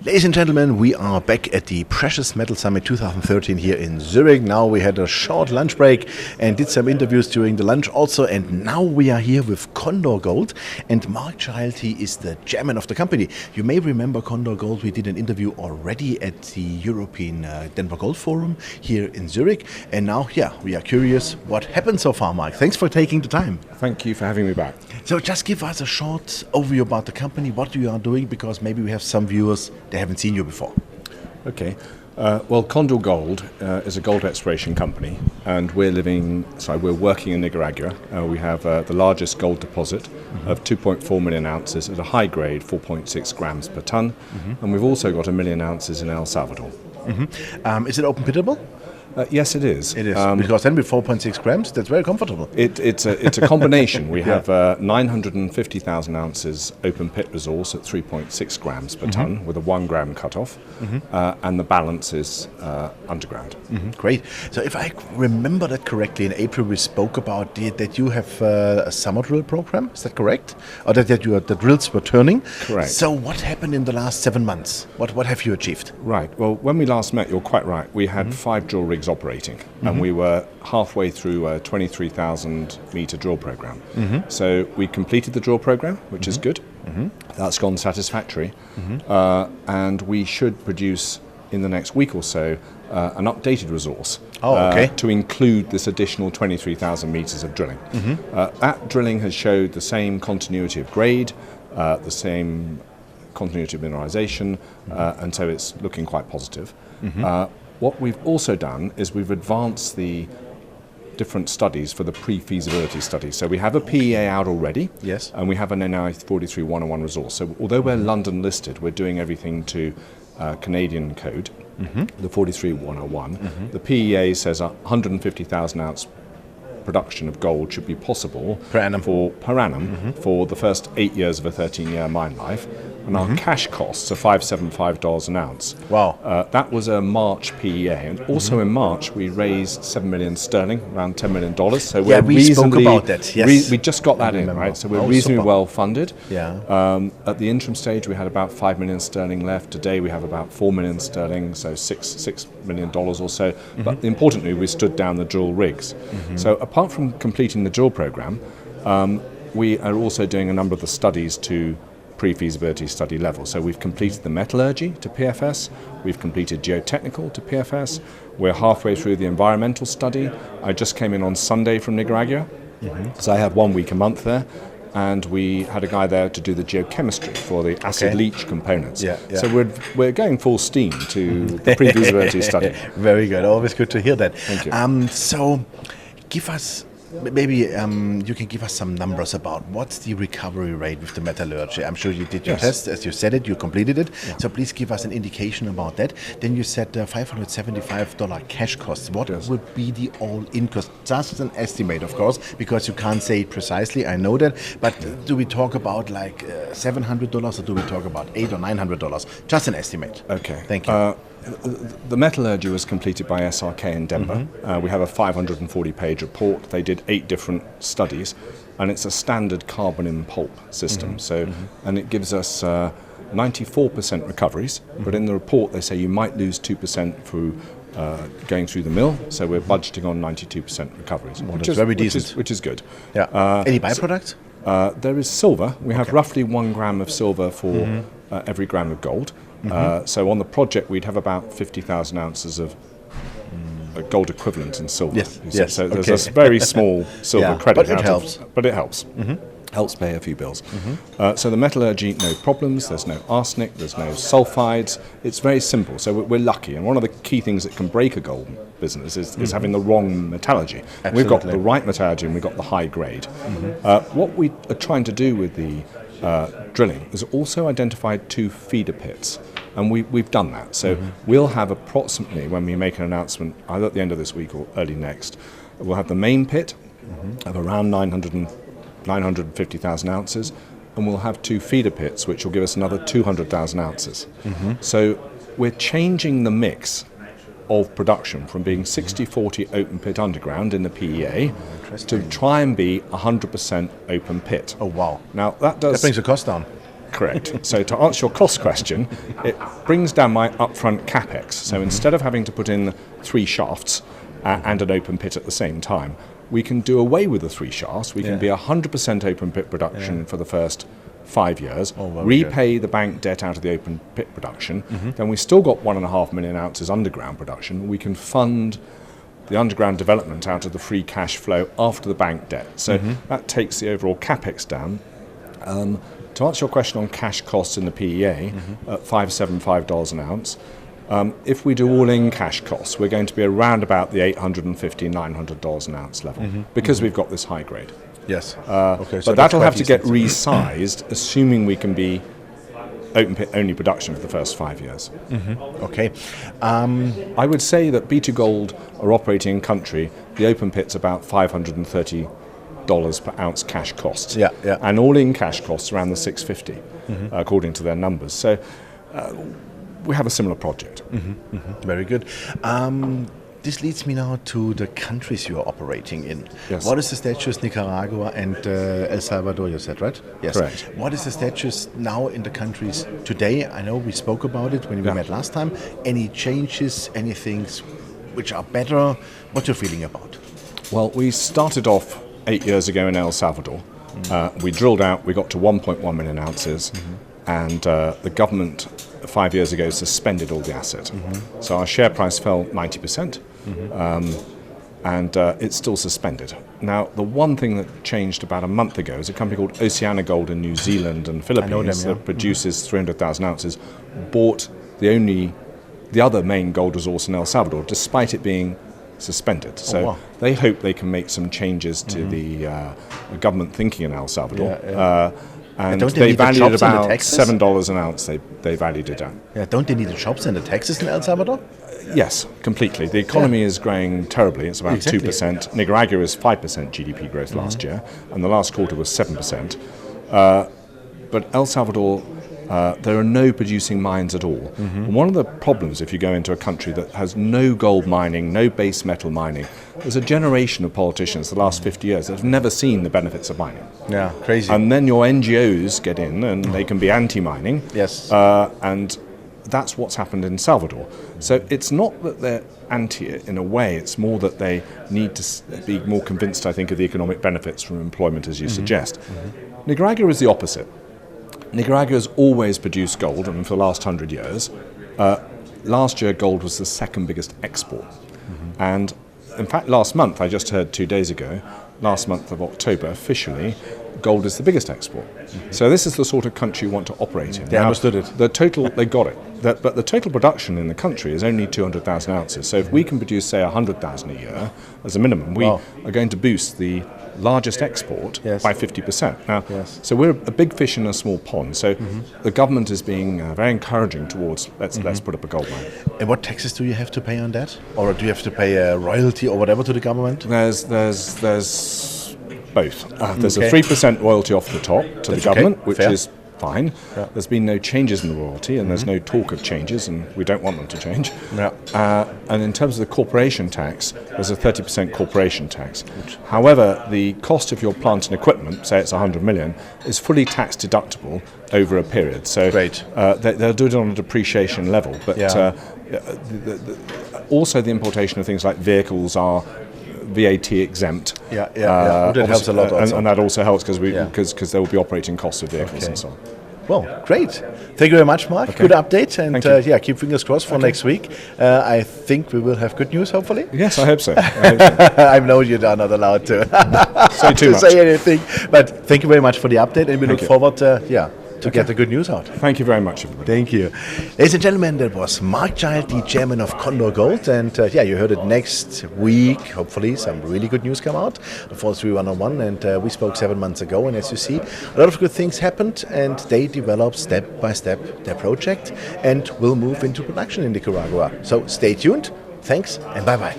Ladies and gentlemen, we are back at the Precious Metal Summit 2013 here in Zurich. Now we had a short lunch break and did some interviews during the lunch also, and now we are here with Condor Gold, and Mark Child, he is the chairman of the company. You may remember Condor Gold, we did an interview already at the European Denver Gold Forum here in Zurich, and now, we are curious what happened so far, Mark. Thanks for taking the time. Thank you for having me back. So just give us a short overview about the company, what you are doing, because maybe we have some viewers, they haven't seen you before. Okay. Well, Condor Gold is a gold exploration company, and we're working in Nicaragua. We have the largest gold deposit of 2.4 million ounces at a high grade, 4.6 grams per ton, and we've also got 1 million ounces in El Salvador. Is it open pittable? Yes, it is. It is, because then with 4.6 grams, that's very comfortable. It's a combination. We have 950,000 ounces open pit resource at 3.6 grams per ton with a 1 gram cutoff, and the balance is underground. Great. So if I remember that correctly, in April we spoke about that you have a summer drill program, is that correct? Or that the drills were turning? Correct. So what happened in the last 7 months? What have you achieved? Right. Well, when we last met, you're quite right. We had 5 drill rigs operating, and we were halfway through a 23,000 meter drill program. So we completed the drill program, which is good. That's gone satisfactory, and we should produce in the next week or so an updated resource to include this additional 23,000 meters of drilling. That drilling has showed the same continuity of grade, the same continuity of mineralization, and so it's looking quite positive. What we've also done is we've advanced the different studies for the pre-feasibility study. So we have a PEA out already, and we have an NI 43-101 resource. So although we're London listed, we're doing everything to Canadian code, the 43-101. The PEA says 150,000 ounce production of gold should be possible per annum for the first 8 years of a 13-year mine life, and our cash costs are $575 an ounce. Wow. That was a March PEA, and also in March we raised 7 million sterling, around $10 million. So we spoke about that. Yes, we just got that in, right? So we're reasonably well funded. Yeah. At the interim stage, we had about 5 million sterling left. Today we have about 4 million sterling, so $6 million or so. But importantly, we stood down the drill rigs. So apart from completing the drill program, we are also doing a number of the studies to pre-feasibility study level. So we've completed the metallurgy to PFS, we've completed geotechnical to PFS, we're halfway through the environmental study. I just came in on Sunday from Nicaragua, so I have 1 week a month there, and we had a guy there to do the geochemistry for the acid leach components. So we're going full steam to the pre-feasibility study. Very good, always good to hear that. Thank you. So give us, maybe you can give us some numbers about what's the recovery rate with the metallurgy. I'm sure you did your test, as you said it, you completed it. So please give us an indication about that. Then you said $575 cash costs. What would be the all-in cost? Just an estimate, of course, because you can't say it precisely, I know that. But do we talk about like $700 or do we talk about $800 or $900? Just an estimate. Okay. Thank you. The metallurgy was completed by SRK in Denver. We have a 540-page report. They did 8 different studies, and it's a standard carbon in pulp system. And it gives us 94% recoveries, but in the report they say you might lose 2% through going through the mill, so we're budgeting on 92% recoveries, which is very decent. Which is good. Yeah. Any byproducts? There is silver. We have roughly 1 gram of silver for every gram of gold. So on the project we'd have about 50,000 ounces of gold equivalent in silver. So there's a very small silver credit. But it helps. But it helps. Helps pay a few bills. So the metallurgy, no problems. There's no arsenic. There's no sulfides. It's very simple. So we're lucky. And one of the key things that can break a gold business is having the wrong metallurgy. We've got the right metallurgy and we've got the high grade. What we are trying to do with the drilling is also identified 2 feeder pits. And we've done that. So we'll have approximately, when we make an announcement, either at the end of this week or early next, we'll have the main pit of around 950,000 ounces, and we'll have 2 feeder pits, which will give us another 200,000 ounces. So we're changing the mix of production from being 60-40 open pit underground in the PEA to try and be 100% open pit. Oh, wow. Now that brings the cost down. Correct. So to answer your cost question, it brings down my upfront capex. So instead of having to put in 3 shafts and an open pit at the same time, we can do away with the 3 shafts. We can be 100% open pit production for the first 5 years, repay the bank debt out of the open pit production, then we still got 1.5 million ounces underground production. We can fund the underground development out of the free cash flow after the bank debt. So that takes the overall capex down. To answer your question on cash costs in the PEA, at $575 an ounce, if we do all-in cash costs, we're going to be around about the $850, $900 an ounce level because we've got this high grade. Yes. Okay, but that'll have to get resized, assuming we can be open pit only production for the first 5 years. Okay. I would say that B2Gold are operating in country. The open pit's about $530 per ounce cash costs. And all-in cash costs around the $650, according to their numbers. So we have a similar project. Very good. This leads me now to the countries you are operating in. Yes. What is the status Nicaragua and El Salvador, you said, right? Yes. Correct. What is the status now in the countries today? I know we spoke about it when we met last time. Any changes, any things which are better? What you're feeling about? Well, we started off 8 years ago in El Salvador. We drilled out, we got to 1.1 million ounces, and the government 5 years ago suspended all the assets. So our share price fell 90%, and it's still suspended. Now, the one thing that changed about a month ago is a company called Oceana Gold in New Zealand and Philippines that produces 300,000 ounces, bought the other main gold resource in El Salvador, despite it being suspended. So they hope they can make some changes to the government thinking in El Salvador. And they valued it about $7 an ounce. They valued it down. Yeah, don't they need the shops and the taxes in El Salvador? Yes, completely. The economy is growing terribly. It's about 2%. Nicaragua is 5% GDP growth last year, and the last quarter was 7%. But El Salvador, there are no producing mines at all. And one of the problems if you go into a country that has no gold mining, no base metal mining, there's a generation of politicians the last 50 years that have never seen the benefits of mining. Yeah, crazy. And then your NGOs get in and they can be anti-mining. Yes. And that's what's happened in Salvador. So it's not that they're anti it in a way, it's more that they need to be more convinced, I think, of the economic benefits from employment, as you suggest. Nicaragua is the opposite. Nicaragua has always produced gold, and for the last 100 years. Last year, gold was the second biggest export. And in fact, last month, I just heard 2 days ago, last month of October, officially, gold is the biggest export. So this is the sort of country you want to operate in. They understood it. The total, they got it. But the total production in the country is only 200,000 ounces. So if we can produce, say, 100,000 a year as a minimum, we are going to boost the largest export by 50%. Now, so we're a big fish in a small pond. So the government is being very encouraging towards let's put up a gold mine. And what taxes do you have to pay on that, or do you have to pay a royalty or whatever to the government? There's both. There's a 3% royalty off the top to the government, which is fine. There's been no changes in the royalty, and there's no talk of changes, and we don't want them to change. And in terms of the corporation tax, there's a 30% corporation tax. However, the cost of your plant and equipment, say it's 100 million, is fully tax deductible over a period. So they'll do it on a depreciation level, but also the importation of things like vehicles are VAT exempt. That helps a lot also. And that also helps because there will be operating costs of vehicles and so on. Well, great. Thank you very much, Mark. Okay. Good update, and keep fingers crossed for next week. I think we will have good news, hopefully. Yes, I hope so. I know you are not allowed to say anything, but thank you very much for the update, and we look forward to get the good news out. Thank you very much, everybody. Thank you. Ladies and gentlemen, that was Mark Child, the chairman of Condor Gold, and you heard it next week. Hopefully some really good news come out. The 43101, and we spoke 7 months ago, and as you see, a lot of good things happened, and they developed step by step their project and will move into production in Nicaragua. So stay tuned. Thanks, and bye-bye.